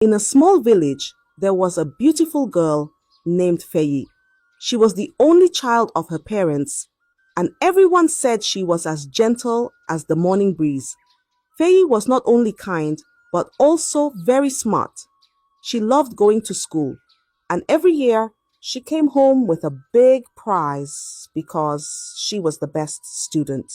In a small village, there was a beautiful girl named Faye. She was the only child of her parents, and everyone said she was as gentle as the morning breeze. Faye was not only kind, but also very smart. She loved going to school, and every year she came home with a big prize because she was the best student.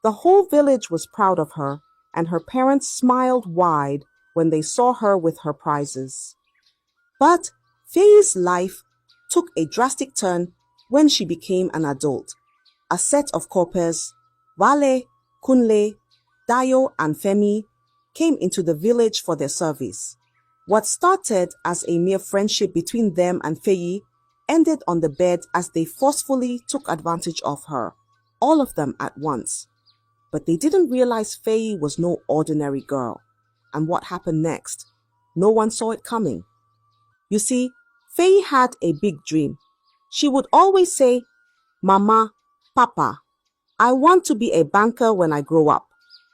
The whole village was proud of her, and her parents smiled wide when they saw her with her prizes. But Faye's life took a drastic turn when she became an adult. A set of coppers, Wale, Kunle, Dayo, and Femi, came into the village for their service. What started as a mere friendship between them and Faye ended on the bed as they forcefully took advantage of her, all of them at once. But they didn't realize Faye was no ordinary girl. And what happened next? No one saw it coming. You see, Faye had a big dream. She would always say, "Mama, Papa, I want to be a banker when I grow up.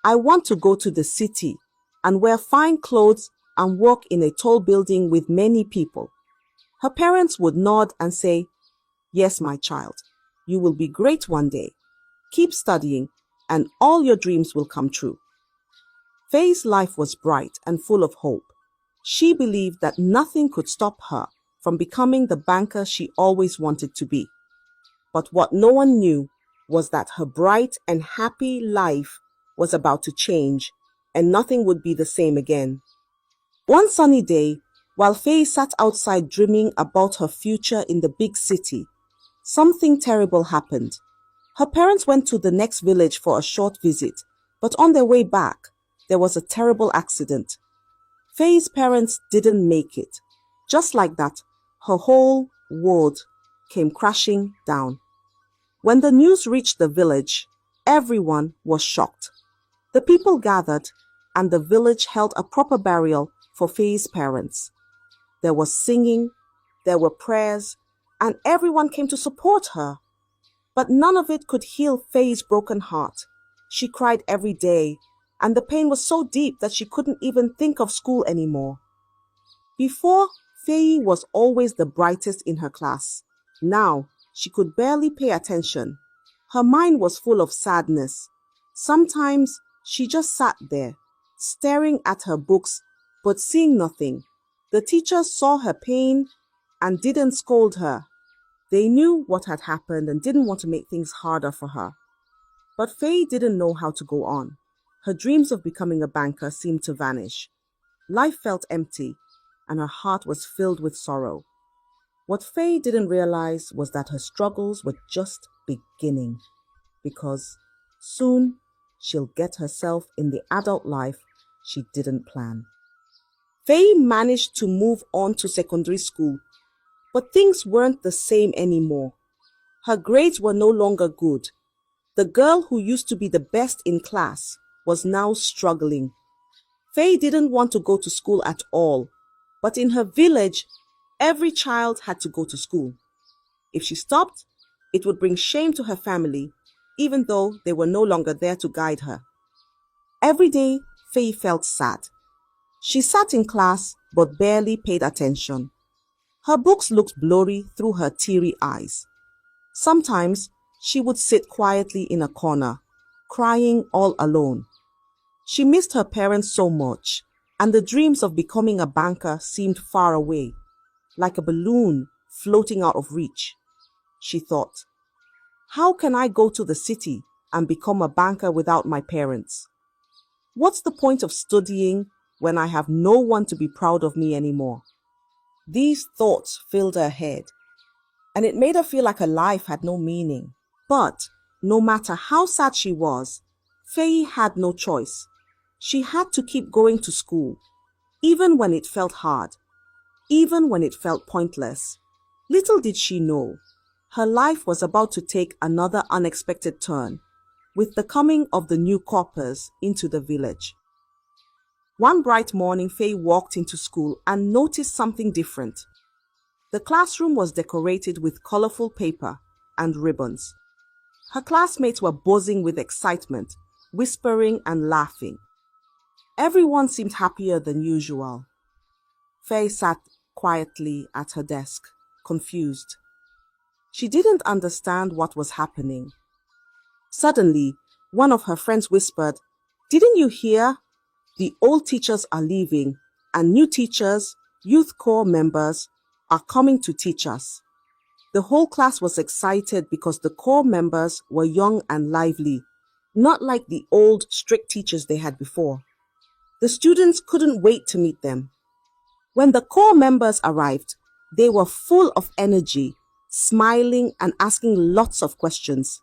I want to go to the city and wear fine clothes and work in a tall building with many people." Her parents would nod and say, "Yes, my child, you will be great one day. Keep studying and all your dreams will come true." Faye's life was bright and full of hope. She believed that nothing could stop her from becoming the banker she always wanted to be. But what no one knew was that her bright and happy life was about to change, and nothing would be the same again. One sunny day, while Faye sat outside dreaming about her future in the big city, something terrible happened. Her parents went to the next village for a short visit, but on their way back, there was a terrible accident. Faye's parents didn't make it. Just like that, her whole world came crashing down. When the news reached the village, everyone was shocked. The people gathered, and the village held a proper burial for Faye's parents. There was singing, there were prayers, and everyone came to support her. But none of it could heal Faye's broken heart. She cried every day, and the pain was so deep that she couldn't even think of school anymore. Before, Faye was always the brightest in her class. Now, she could barely pay attention. Her mind was full of sadness. Sometimes, she just sat there, staring at her books, but seeing nothing. The teachers saw her pain and didn't scold her. They knew what had happened and didn't want to make things harder for her. But Faye didn't know how to go on. Her dreams of becoming a banker seemed to vanish. Life felt empty, and her heart was filled with sorrow. What Faye didn't realize was that her struggles were just beginning, because soon she'll get herself in the adult life she didn't plan. Faye managed to move on to secondary school, but things weren't the same anymore. Her grades were no longer good. The girl who used to be the best in class was now struggling. Faye didn't want to go to school at all, but in her village, every child had to go to school. If she stopped, it would bring shame to her family, even though they were no longer there to guide her. Every day, Faye felt sad. She sat in class but barely paid attention. Her books looked blurry through her teary eyes. Sometimes, she would sit quietly in a corner, crying all alone. She missed her parents so much, and the dreams of becoming a banker seemed far away, like a balloon floating out of reach. She thought, "How can I go to the city and become a banker without my parents? What's the point of studying when I have no one to be proud of me anymore?" These thoughts filled her head, and it made her feel like her life had no meaning. But no matter how sad she was, Faye had no choice. She had to keep going to school, even when it felt hard, even when it felt pointless. Little did she know, her life was about to take another unexpected turn with the coming of the new coppers into the village. One bright morning, Faye walked into school and noticed something different. The classroom was decorated with colorful paper and ribbons. Her classmates were buzzing with excitement, whispering and laughing. Everyone seemed happier than usual. Faye sat quietly at her desk, confused. She didn't understand what was happening. Suddenly, one of her friends whispered, "Didn't you hear? The old teachers are leaving, and new teachers, youth corps members, are coming to teach us." The whole class was excited because the corps members were young and lively, not like the old, strict teachers they had before. The students couldn't wait to meet them. When the corps members arrived, they were full of energy, smiling and asking lots of questions.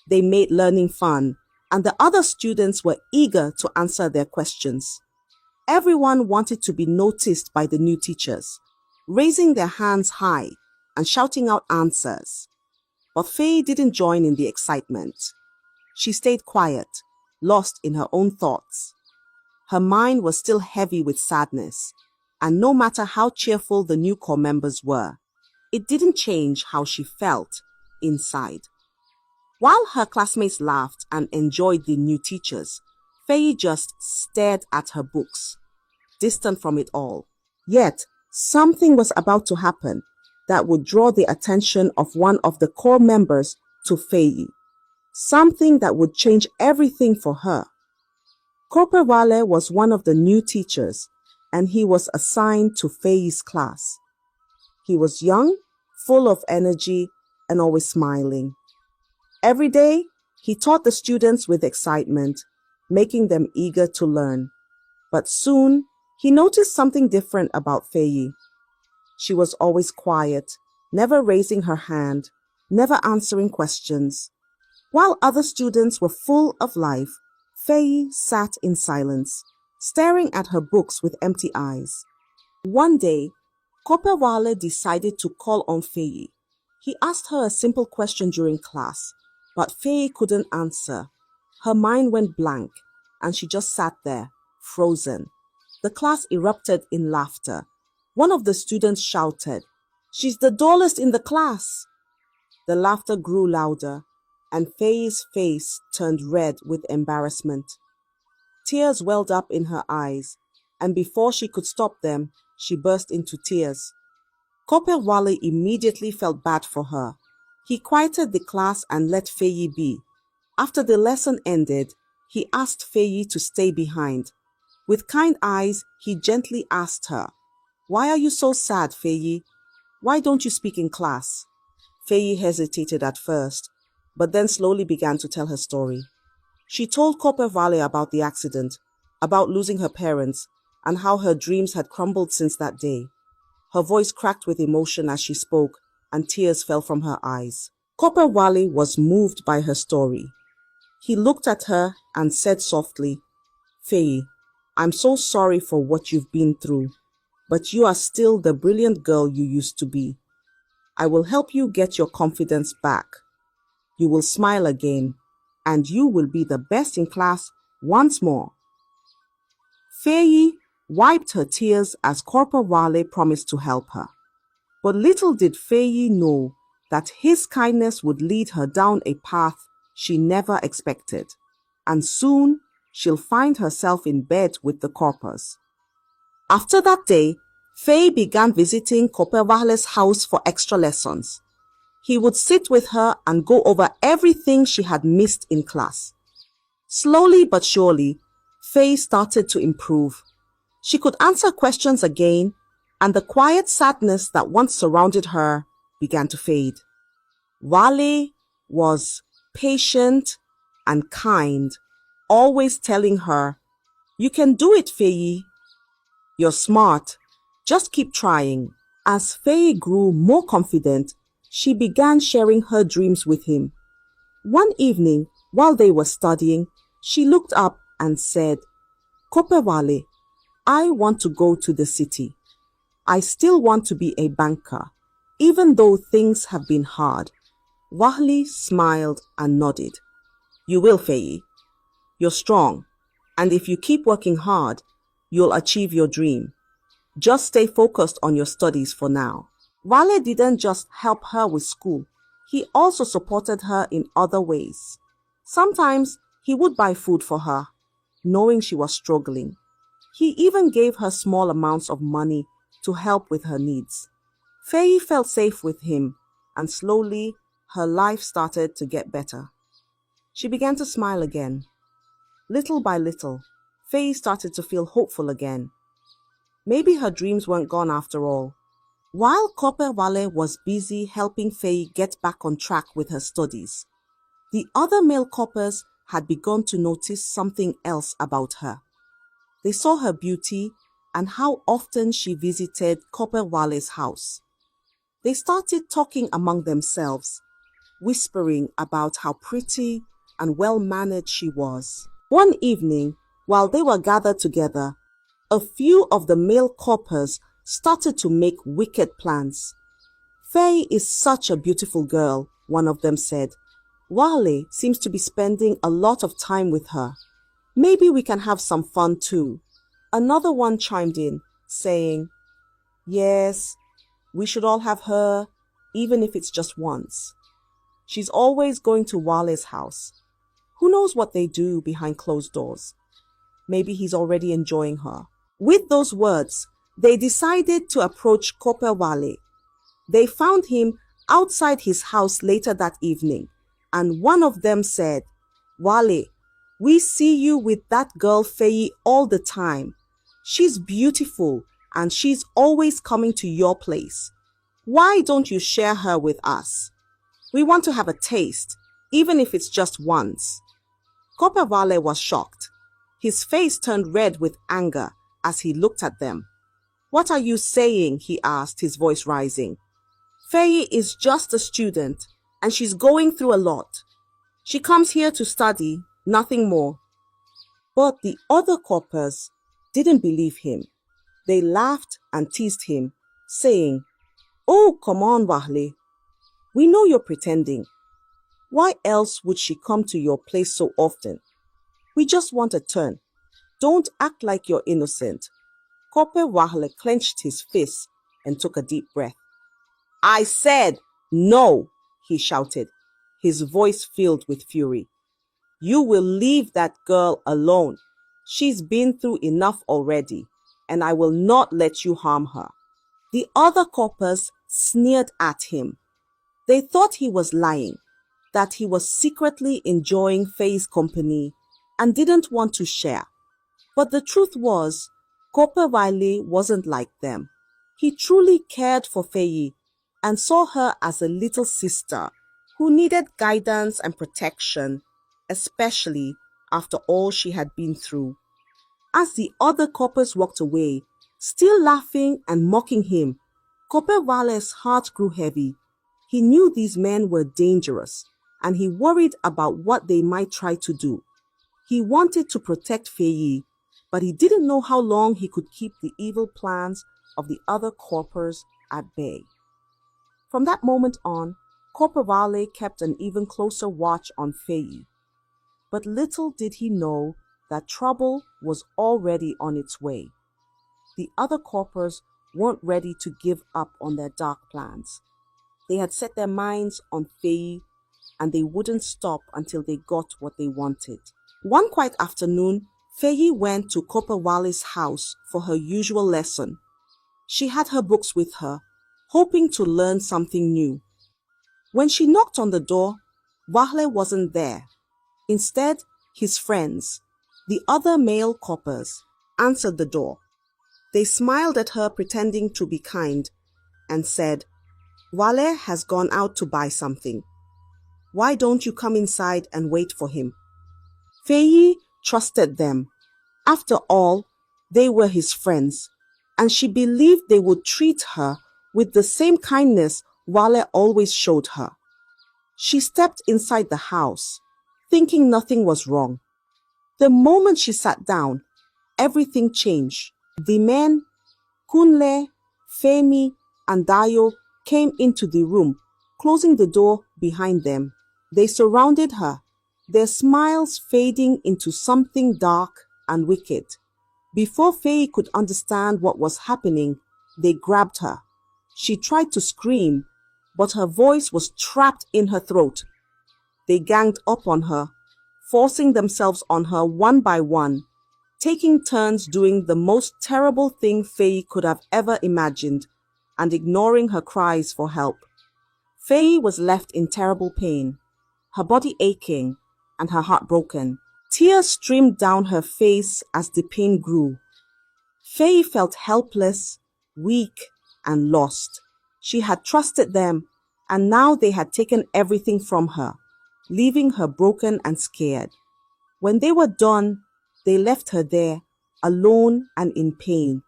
They made learning fun, and the other students were eager to answer their questions. Everyone wanted to be noticed by the new teachers, raising their hands high and shouting out answers. But Faye didn't join in the excitement. She stayed quiet, lost in her own thoughts. Her mind was still heavy with sadness, and no matter how cheerful the new corps members were, it didn't change how she felt inside. While her classmates laughed and enjoyed the new teachers, Faye just stared at her books, distant from it all. Yet, something was about to happen that would draw the attention of one of the corps members to Faye. Something that would change everything for her. Corporal Wale was one of the new teachers, and he was assigned to Faye's class. He was young, full of energy, and always smiling. Every day, he taught the students with excitement, making them eager to learn. But soon, he noticed something different about Faye. She was always quiet, never raising her hand, never answering questions. While other students were full of life, Faye sat in silence, staring at her books with empty eyes. One day, Corporal Wale decided to call on Faye. He asked her a simple question during class, but Faye couldn't answer. Her mind went blank, and she just sat there, frozen. The class erupted in laughter. One of the students shouted, "She's the dullest in the class!" The laughter grew louder, and Faye's face turned red with embarrassment. Tears welled up in her eyes, and before she could stop them, she burst into tears. Corporal Wale immediately felt bad for her. He quieted the class and let Faye be. After the lesson ended, he asked Faye to stay behind. With kind eyes, he gently asked her, "Why are you so sad, Faye? Why don't you speak in class?" Faye hesitated at first, but then slowly began to tell her story. She told Corporal Wale about the accident, about losing her parents, and how her dreams had crumbled since that day. Her voice cracked with emotion as she spoke, and tears fell from her eyes. Corporal Wale was moved by her story. He looked at her and said softly, "Faye, I'm so sorry for what you've been through, but you are still the brilliant girl you used to be. I will help you get your confidence back. You will smile again, and you will be the best in class once more." Faye wiped her tears as Corporal Wale promised to help her. But little did Faye know that his kindness would lead her down a path she never expected, and soon she'll find herself in bed with the corpers. After that day, Faye began visiting Corporal Wale's house for extra lessons. He would sit with her and go over everything she had missed in class. Slowly but surely, Faye started to improve. She could answer questions again, and the quiet sadness that once surrounded her began to fade. Wale was patient and kind, always telling her, "You can do it, Faye. You're smart. Just keep trying." As Faye grew more confident, she began sharing her dreams with him. One evening, while they were studying, she looked up and said, "Corporal Wale, I want to go to the city. I still want to be a banker, even though things have been hard." Wale smiled and nodded. "You will, Faye. You're strong, and if you keep working hard, you'll achieve your dream. Just stay focused on your studies for now." Wale didn't just help her with school, he also supported her in other ways. Sometimes he would buy food for her, knowing she was struggling. He even gave her small amounts of money to help with her needs. Faye felt safe with him, and slowly her life started to get better. She began to smile again. Little by little, Faye started to feel hopeful again. Maybe her dreams weren't gone after all. While Copper Wale was busy helping Faye get back on track with her studies, the other male coppers had begun to notice something else about her. They saw her beauty and how often she visited Copper Wale's house. They started talking among themselves, whispering about how pretty and well-mannered she was. One evening, while they were gathered together, a few of the male coppers started to make wicked plans. "Faye is such a beautiful girl," one of them said. "Wale seems to be spending a lot of time with her. Maybe we can have some fun too." Another one chimed in, saying, "Yes, we should all have her, even if it's just once. She's always going to Wale's house. Who knows what they do behind closed doors? Maybe he's already enjoying her." With those words, they decided to approach Copper Wale. They found him outside his house later that evening, and one of them said, "Wale, we see you with that girl Faye all the time. She's beautiful and she's always coming to your place. Why don't you share her with us? We want to have a taste, even if it's just once." Copper Wale was shocked. His face turned red with anger as he looked at them. "What are you saying?" he asked, his voice rising. "Faye is just a student and she's going through a lot. She comes here to study, nothing more." But the other coppers didn't believe him. They laughed and teased him, saying, "Oh, come on, Wale. We know you're pretending. Why else would she come to your place so often? We just want a turn. Don't act like you're innocent." Copper Wale clenched his fist and took a deep breath. "I said no," he shouted, his voice filled with fury. "You will leave that girl alone. She's been through enough already, and I will not let you harm her." The other coppers sneered at him. They thought he was lying, that he was secretly enjoying Faye's company and didn't want to share. But the truth was, Copper Wale wasn't like them. He truly cared for Faye and saw her as a little sister who needed guidance and protection, especially after all she had been through. As the other coppers walked away, still laughing and mocking him, Copper Wale's heart grew heavy. He knew these men were dangerous, and he worried about what they might try to do. He wanted to protect Faye, but he didn't know how long he could keep the evil plans of the other coppers at bay. From that moment on, Copper Wale kept an even closer watch on Faye. But little did he know that trouble was already on its way. The other coppers weren't ready to give up on their dark plans. They had set their minds on Faye, and they wouldn't stop until they got what they wanted. One quiet afternoon, Faye went to Copper Wale's house for her usual lesson. She had her books with her, hoping to learn something new. When she knocked on the door, Wale wasn't there. Instead, his friends, the other male coppers, answered the door. They smiled at her, pretending to be kind, and said, "Wale has gone out to buy something. Why don't you come inside and wait for him?" Faye trusted them. After all, they were his friends, and she believed they would treat her with the same kindness Wale always showed her. She stepped inside the house, thinking nothing was wrong. The moment she sat down, everything changed. The men, Kunle, Femi, and Dayo, came into the room, closing the door behind them. They surrounded her, their smiles fading into something dark and wicked. Before Faye could understand what was happening, they grabbed her. She tried to scream, but her voice was trapped in her throat. They ganged up on her, forcing themselves on her one by one, taking turns doing the most terrible thing Faye could have ever imagined and ignoring her cries for help. Faye was left in terrible pain, her body aching and her heart broken. Tears streamed down her face as the pain grew. Faye felt helpless, weak, and lost. She had trusted them, and now they had taken everything from her, leaving her broken and scared. When they were done, they left her there, alone and in pain.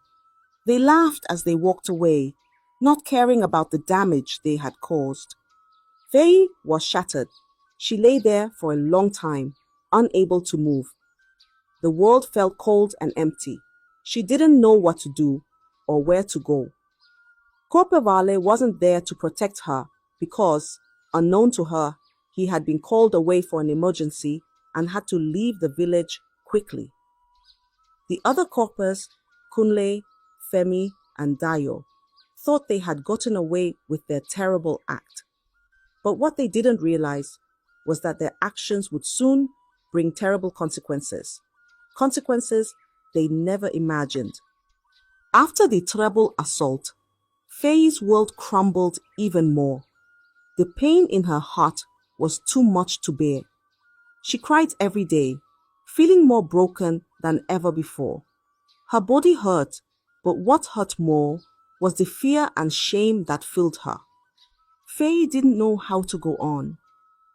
They laughed as they walked away, not caring about the damage they had caused. Faye was shattered. She lay there for a long time, unable to move. The world felt cold and empty. She didn't know what to do or where to go. Corporal Vale wasn't there to protect her because, unknown to her, he had been called away for an emergency and had to leave the village quickly. The other corpers, Kunle, Femi, and Dayo, thought they had gotten away with their terrible act. But what they didn't realize was that their actions would soon bring terrible consequences. Consequences they never imagined. After the terrible assault, Faye's world crumbled even more. The pain in her heart was too much to bear. She cried every day, feeling more broken than ever before. Her body hurt, but what hurt more was the fear and shame that filled her. Faye didn't know how to go on,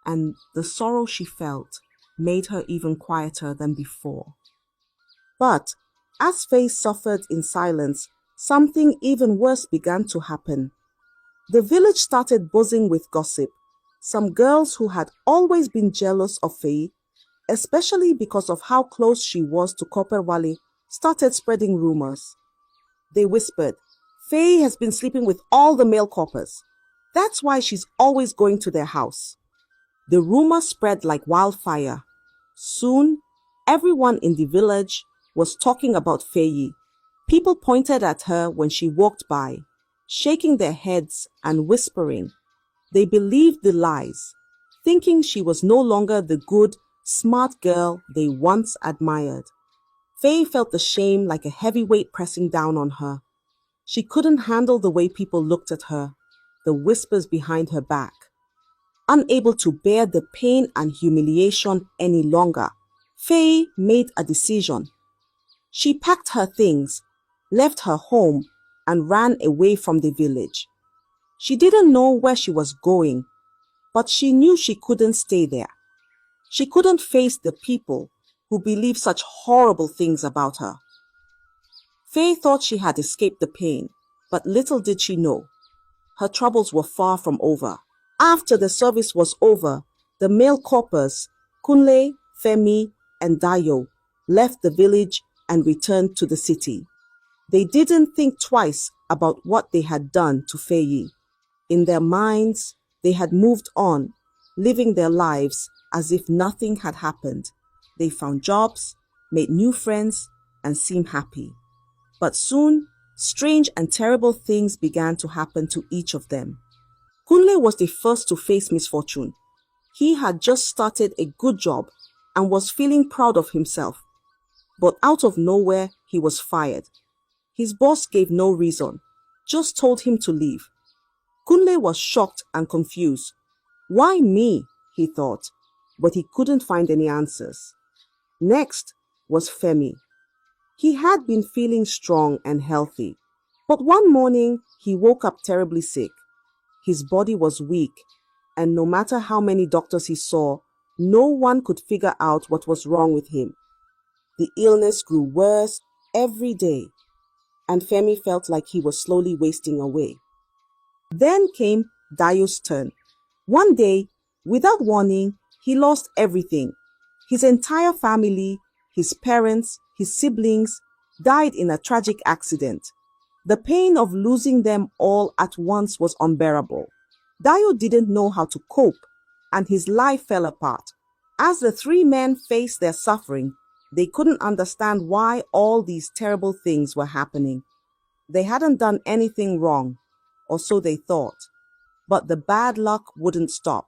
and the sorrow she felt made her even quieter than before. But as Faye suffered in silence, something even worse began to happen. The village started buzzing with gossip. Some girls who had always been jealous of Faye, especially because of how close she was to Copper Valley, started spreading rumors. They whispered, "Faye has been sleeping with all the male coppers. That's why she's always going to their house." The rumor spread like wildfire. Soon, everyone in the village was talking about Faye. People pointed at her when she walked by, shaking their heads and whispering. They believed the lies, thinking she was no longer the good, smart girl they once admired. Faye felt the shame like a heavy weight pressing down on her. She couldn't handle the way people looked at her, the whispers behind her back. Unable to bear the pain and humiliation any longer, Faye made a decision. She packed her things, left her home, and ran away from the village. She didn't know where she was going, but she knew she couldn't stay there. She couldn't face the people who believed such horrible things about her. Faye thought she had escaped the pain, but little did she know. Her troubles were far from over. After the service was over, the male coppers, Kunle, Femi, and Dayo, left the village and returned to the city. They didn't think twice about what they had done to Faye. In their minds, they had moved on, living their lives as if nothing had happened. They found jobs, made new friends, and seemed happy. But soon, strange and terrible things began to happen to each of them. Kunle was the first to face misfortune. He had just started a good job and was feeling proud of himself. But out of nowhere, he was fired. His boss gave no reason, just told him to leave. Kunle was shocked and confused. Why me? He thought, but he couldn't find any answers. Next was Femi. He had been feeling strong and healthy, but one morning he woke up terribly sick. His body was weak, and no matter how many doctors he saw, no one could figure out what was wrong with him. The illness grew worse every day, and Femi felt like he was slowly wasting away. Then came Dayo's turn. One day, without warning, he lost everything. His entire family, his parents, his siblings, died in a tragic accident. The pain of losing them all at once was unbearable. Dayo didn't know how to cope, and his life fell apart. As the three men faced their suffering, they couldn't understand why all these terrible things were happening. They hadn't done anything wrong, or so they thought. But the bad luck wouldn't stop.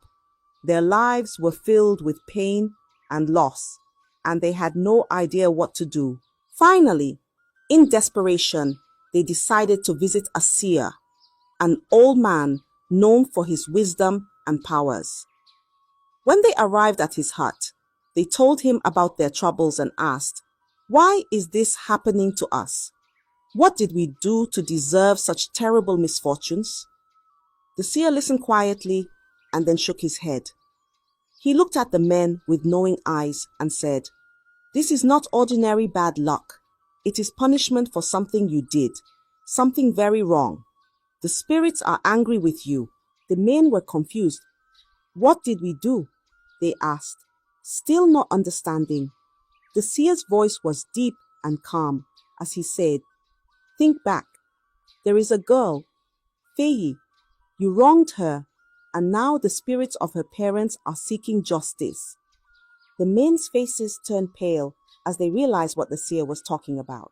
Their lives were filled with pain and loss, and they had no idea what to do. Finally, in desperation, they decided to visit a seer, an old man known for his wisdom and powers. When they arrived at his hut, they told him about their troubles and asked, "Why is this happening to us? What did we do to deserve such terrible misfortunes?" The seer listened quietly and then shook his head. He looked at the men with knowing eyes and said, "This is not ordinary bad luck. It is punishment for something you did, something very wrong. The spirits are angry with you." The men were confused. "What did we do?" they asked, still not understanding. The seer's voice was deep and calm as he said, "Think back. There is a girl, Faye. You wronged her, and now the spirits of her parents are seeking justice." The men's faces turned pale as they realized what the seer was talking about.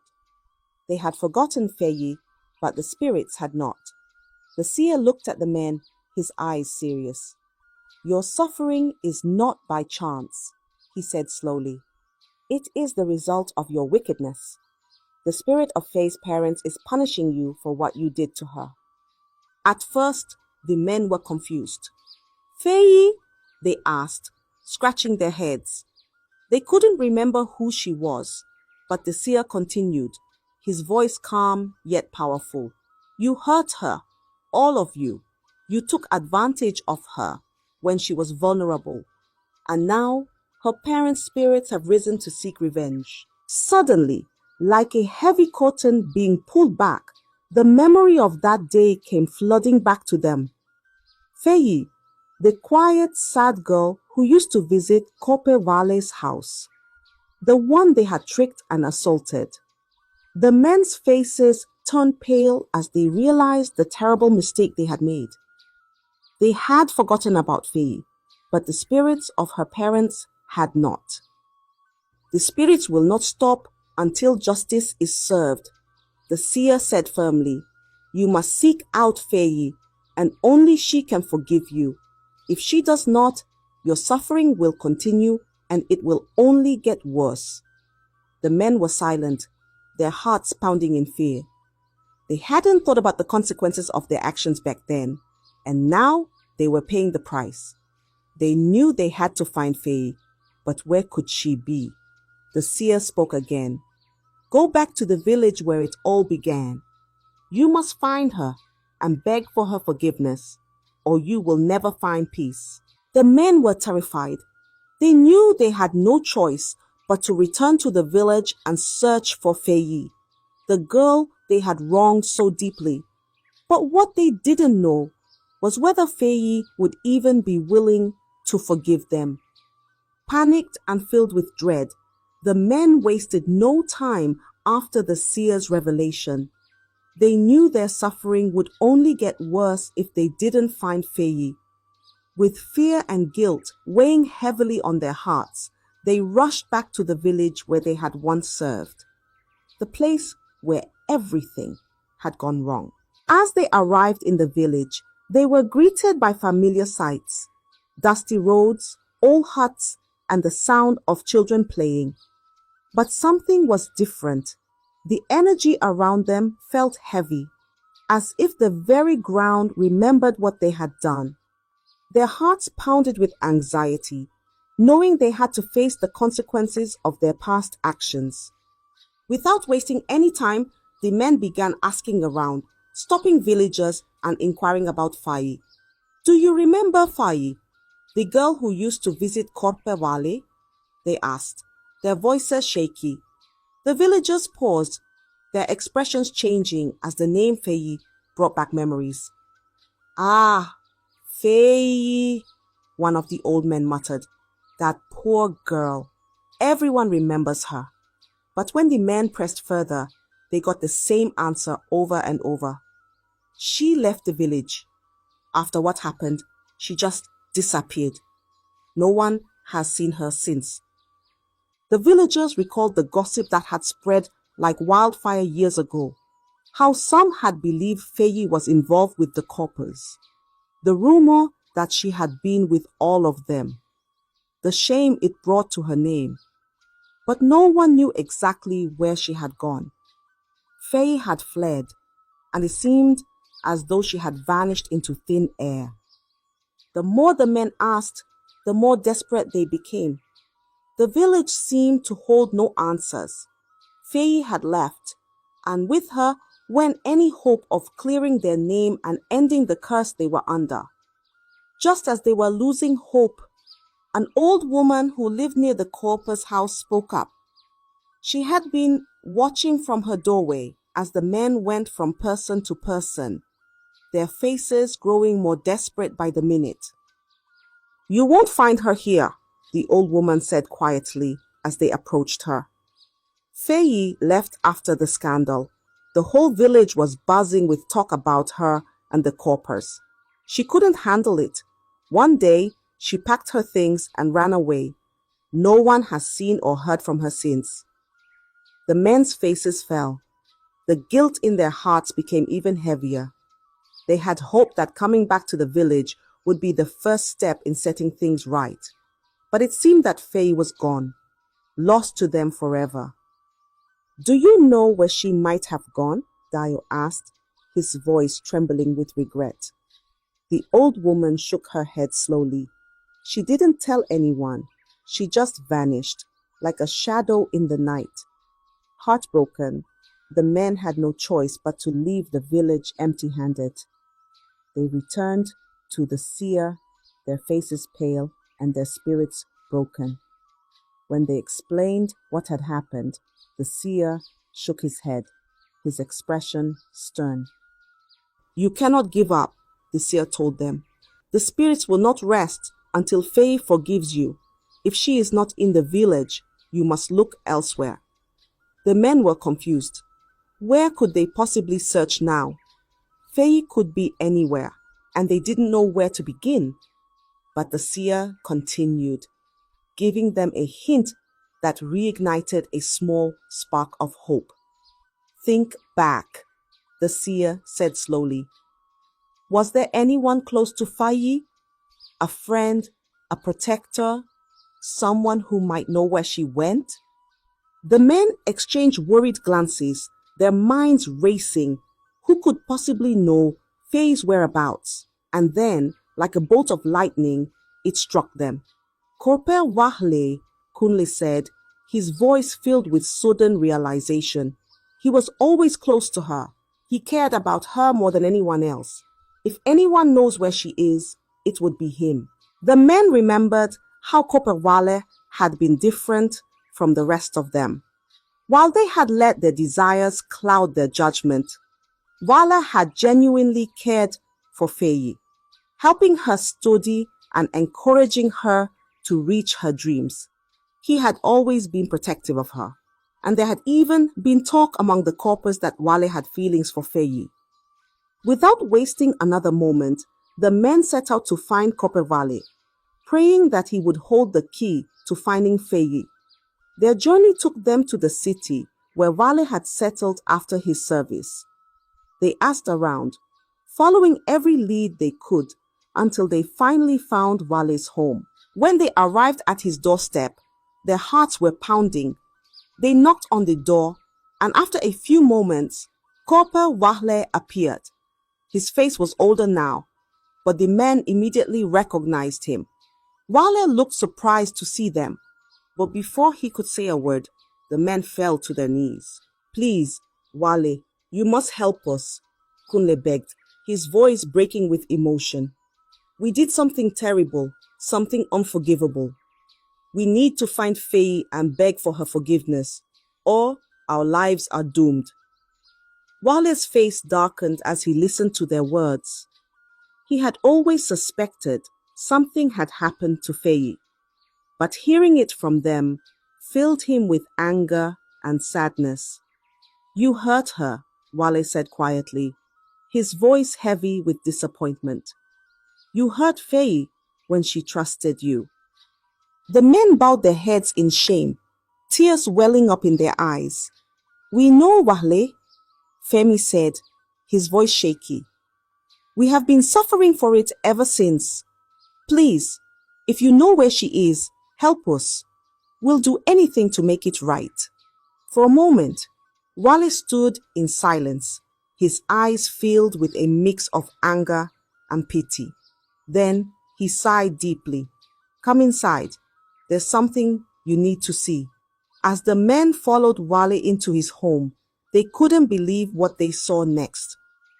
They had forgotten Faye, but the spirits had not. The seer looked at the men, his eyes serious. "Your suffering is not by chance," he said slowly. "It is the result of your wickedness. The spirit of Faye's parents is punishing you for what you did to her." At first, the men were confused. "Faye?" they asked, scratching their heads. They couldn't remember who she was, but the seer continued, his voice calm yet powerful. "You hurt her, all of you. You took advantage of her when she was vulnerable, and now her parents' spirits have risen to seek revenge." Suddenly, like a heavy curtain being pulled back, the memory of that day came flooding back to them. Faye, the quiet, sad girl who used to visit Corpe Vale's house, the one they had tricked and assaulted. The men's faces turned pale as they realized the terrible mistake they had made. They had forgotten about Faye, but the spirits of her parents had not. "The spirits will not stop until justice is served," the seer said firmly. "You must seek out Faye, and only she can forgive you. If she does not, your suffering will continue and it will only get worse." The men were silent, their hearts pounding in fear. They hadn't thought about the consequences of their actions back then, and now they were paying the price. They knew they had to find Faye, but where could she be? The seer spoke again. "Go back to the village where it all began. You must find her and beg for her forgiveness, or you will never find peace." The men were terrified. They knew they had no choice but to return to the village and search for Faye, the girl they had wronged so deeply. But what they didn't know was whether Faye would even be willing to forgive them. Panicked and filled with dread, the men wasted no time after the seer's revelation. They knew their suffering would only get worse if they didn't find Faye. With fear and guilt weighing heavily on their hearts, they rushed back to the village where they had once served, the place where everything had gone wrong. As they arrived in the village, they were greeted by familiar sights: dusty roads, old huts, and the sound of children playing. But something was different. The energy around them felt heavy, as if the very ground remembered what they had done. Their hearts pounded with anxiety, knowing they had to face the consequences of their past actions. Without wasting any time, the men began asking around, stopping villagers and inquiring about Faye. "Do you remember Faye, the girl who used to visit Corpe Vale?" they asked, their voices shaky. The villagers paused, their expressions changing as the name Faye brought back memories. "Ah, Faye," one of the old men muttered. "That poor girl. Everyone remembers her." But when the men pressed further, they got the same answer over and over. "She left the village. After what happened, she just disappeared. No one has seen her since." The villagers recalled the gossip that had spread like wildfire years ago, how some had believed Faye was involved with the Corpers, the rumor that she had been with all of them, the shame it brought to her name. but no one knew exactly where she had gone. Faye had fled, and it seemed as though she had vanished into thin air. The more the men asked, the more desperate they became. The village seemed to hold no answers. Faye had left, and with her went any hope of clearing their name and ending the curse they were under. Just as they were losing hope, an old woman who lived near the Corpus house spoke up. She had been watching from her doorway as the men went from person to person, their faces growing more desperate by the minute. "You won't find her here," the old woman said quietly as they approached her. Faye left after the scandal. The whole village was buzzing with talk about her and the Corpers. She couldn't handle it. One day, she packed her things and ran away. No one has seen or heard from her since. The men's faces fell. The guilt in their hearts became even heavier. They had hoped that coming back to the village would be the first step in setting things right. But it seemed that Faye was gone, lost to them forever. "Do you know where she might have gone?" Dio asked, his voice trembling with regret. The old woman shook her head slowly. She didn't tell anyone. She just vanished, like a shadow in the night. Heartbroken, the men had no choice but to leave the village empty-handed. They returned to the seer, their faces pale and their spirits broken. When they explained what had happened, the seer shook his head, his expression stern. "You cannot give up," the seer told them. "The spirits will not rest until Faye forgives you. If she is not in the village, you must look elsewhere." The men were confused. Where could they possibly search now? Faye could be anywhere, and they didn't know where to begin. But the seer continued, giving them a hint that reignited a small spark of hope. "Think back," the seer said slowly. "Was there anyone close to Faye? A friend, a protector, someone who might know where she went?" The men exchanged worried glances, their minds racing. Who could possibly know Faye's whereabouts? And then, like a bolt of lightning, it struck them. "Corporal Wahle," Kunle said, his voice filled with sudden realization. He was always close to her. He cared about her more than anyone else. If anyone knows where she is, it would be him. The men remembered how Corporal Wahle had been different from the rest of them. While they had let their desires cloud their judgment, Wahle had genuinely cared for Faye, helping her study and encouraging her to reach her dreams. He had always been protective of her, and there had even been talk among the corpers that Wahle had feelings for Faye. Without wasting another moment, the men set out to find Corporal Wahle, praying that he would hold the key to finding Faye. Their journey took them to the city where Wahle had settled after his service. They asked around, following every lead they could until they finally found Wale's home. When they arrived at his doorstep, their hearts were pounding. They knocked on the door, and after a few moments, Corporal Wahle appeared. His face was older now, but the men immediately recognized him. Wahle looked surprised to see them, but before he could say a word, the men fell to their knees. "Please, Wahle, you must help us," Kunle begged, his voice breaking with emotion. "We did something terrible, something unforgivable. We need to find Faye and beg for her forgiveness, or our lives are doomed." Wale's face darkened as he listened to their words. He had always suspected something had happened to Faye, but hearing it from them filled him with anger and sadness. "You hurt her," Wahle said quietly, his voice heavy with disappointment. "You hurt Faye when she trusted you." The men bowed their heads in shame, tears welling up in their eyes. "We know, Wahle," Femi said, his voice shaky. "We have been suffering for it ever since. Please, if you know where she is, help us." We'll do anything to make it right." For a moment, Wale stood in silence, his eyes filled with a mix of anger and pity. Then he sighed deeply. "Come inside. There's something you need to see." As the men followed Wale into his home, they couldn't believe what they saw next.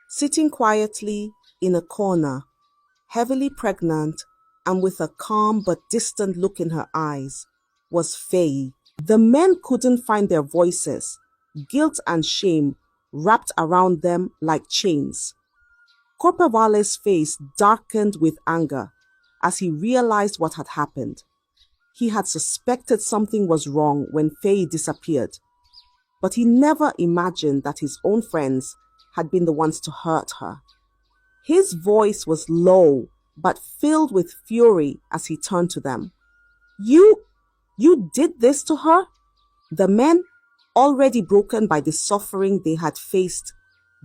Sitting quietly in a corner, heavily pregnant and with a calm but distant look in her eyes, was Faye. The men couldn't find their voices. Guilt and shame wrapped around them like chains. Corporal Wale's face darkened with anger as he realized what had happened. He had suspected something was wrong when Faye disappeared, but he never imagined that his own friends had been the ones to hurt her. His voice was low but filled with fury as he turned to them. You did this to her?" The men, already broken by the suffering they had faced,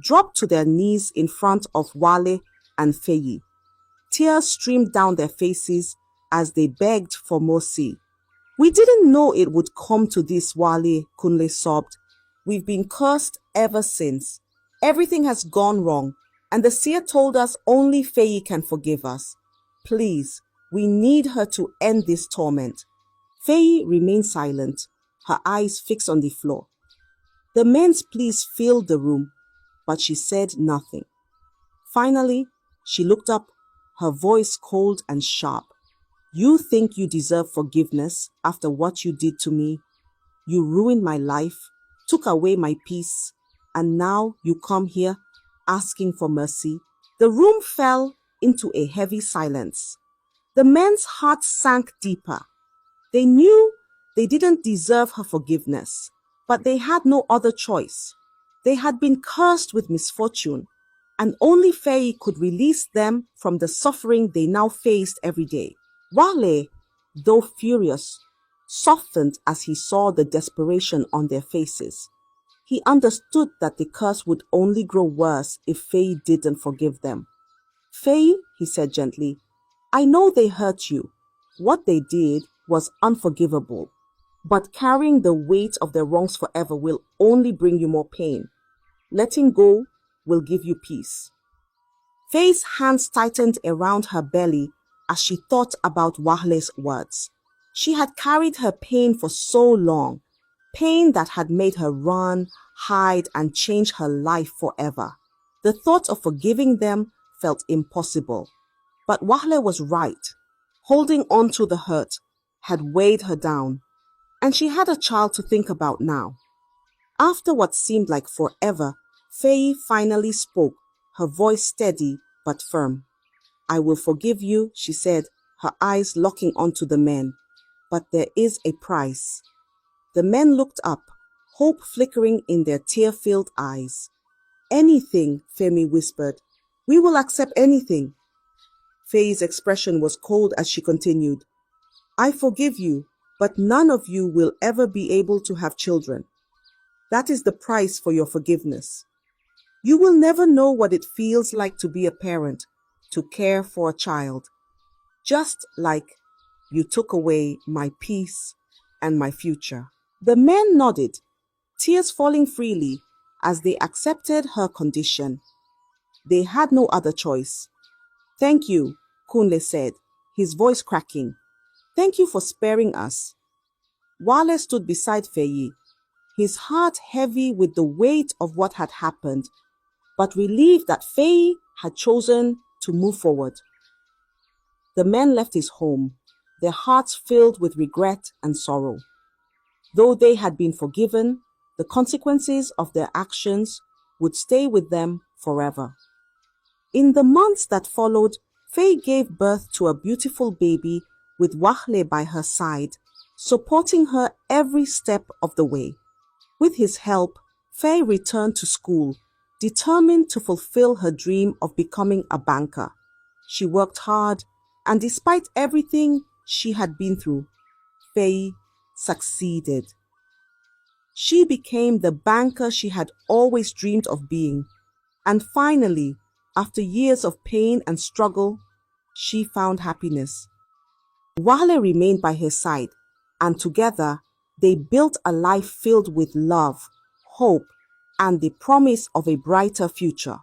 dropped to their knees in front of Wale and Faye. Tears streamed down their faces as they begged for mercy. "We didn't know it would come to this," Wale Kunle sobbed. "We've been cursed ever since. Everything has gone wrong, and the seer told us only Faye can forgive us. Please, we need her to end this torment." Faye remained silent, her eyes fixed on the floor. The men's pleas filled the room, but she said nothing. Finally, she looked up, her voice cold and sharp. "You think you deserve forgiveness after what you did to me? You ruined my life, took away my peace, and now you come here asking for mercy?" The room fell into a heavy silence. The men's hearts sank deeper. They knew they didn't deserve her forgiveness, but they had no other choice. They had been cursed with misfortune, and only Faye could release them from the suffering they now faced every day. Wale, though furious, softened as he saw the desperation on their faces. He understood that the curse would only grow worse if Faye didn't forgive them. "Faye," he said gently, "I know they hurt you. What they did was unforgivable. But carrying the weight of their wrongs forever will only bring you more pain. Letting go will give you peace." Faye's hands tightened around her belly as she thought about Wahle's words. She had carried her pain for so long, pain that had made her run, hide, and change her life forever. The thought of forgiving them felt impossible. But Wahle was right. Holding on to the hurt had weighed her down, and she had a child to think about now. After what seemed like forever, Faye finally spoke, her voice steady but firm. "I will forgive you," she said, her eyes locking onto the men. "But there is a price." The men looked up, hope flickering in their tear-filled eyes. "Anything," Femi whispered. "We will accept anything." Faye's expression was cold as she continued. "I forgive you, but none of you will ever be able to have children. That is the price for your forgiveness. You will never know what it feels like to be a parent, to care for a child. Just like you took away my peace and my future." The men nodded, tears falling freely as they accepted her condition. They had no other choice. "Thank you," Kunle said, his voice cracking. "Thank you for sparing us." Wale stood beside Faye, his heart heavy with the weight of what had happened, but relieved that Faye had chosen to move forward. The men left his home, their hearts filled with regret and sorrow. Though they had been forgiven, the consequences of their actions would stay with them forever. In the months that followed, Faye gave birth to a beautiful baby with Wahle by her side, supporting her every step of the way. With his help, Faye returned to school, determined to fulfill her dream of becoming a banker. She worked hard, and despite everything she had been through, Faye succeeded. She became the banker she had always dreamed of being, and finally, after years of pain and struggle, she found happiness. Wahle remained by her side, and together they built a life filled with love, hope, and the promise of a brighter future.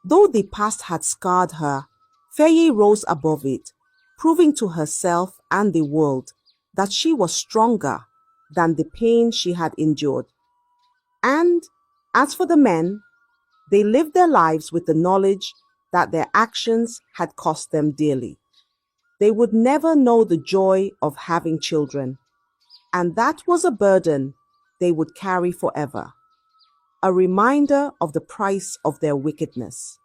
Though the past had scarred her, Faye rose above it, proving to herself and the world that she was stronger than the pain she had endured. And as for the men, they lived their lives with the knowledge that their actions had cost them dearly. They would never know the joy of having children, and that was a burden they would carry forever, a reminder of the price of their wickedness.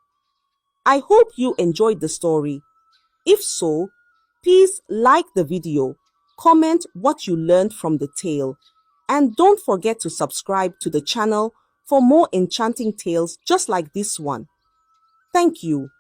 I hope you enjoyed the story. If so, please like the video, comment what you learned from the tale, and don't forget to subscribe to the channel for more enchanting tales just like this one. Thank you.